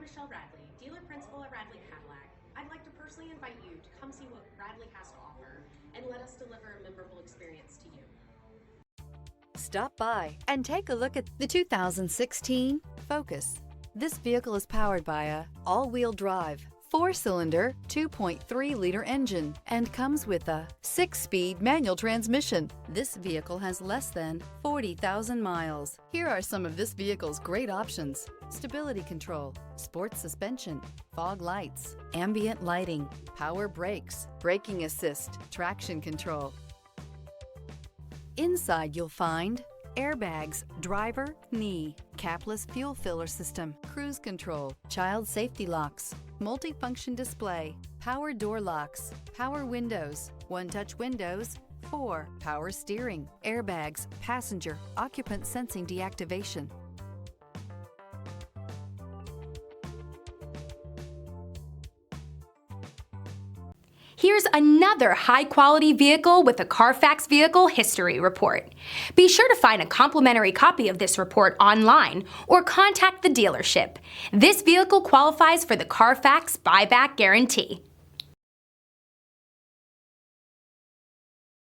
Michelle Radley, dealer principal at Radley Cadillac. I'd like to personally invite you to come see what Radley has to offer and let us deliver a memorable experience to you. Stop by and take a look at the 2016 Focus. This vehicle is powered by a all-wheel drive, 4-cylinder, 2.3-liter engine and comes with a 6-speed manual transmission. This vehicle has less than 40,000 miles. Here are some of this vehicle's great options: stability control, sports suspension, fog lights, ambient lighting, power brakes, braking assist, traction control. Inside you'll find airbags, driver, knee, capless fuel filler system, cruise control, child safety locks, multifunction display, power door locks, power windows, one-touch windows, 4 power steering, airbags, passenger, occupant sensing deactivation. Here's another high-quality vehicle with a Carfax Vehicle History Report. Be sure to find a complimentary copy of this report online or contact the dealership. This vehicle qualifies for the Carfax Buyback Guarantee.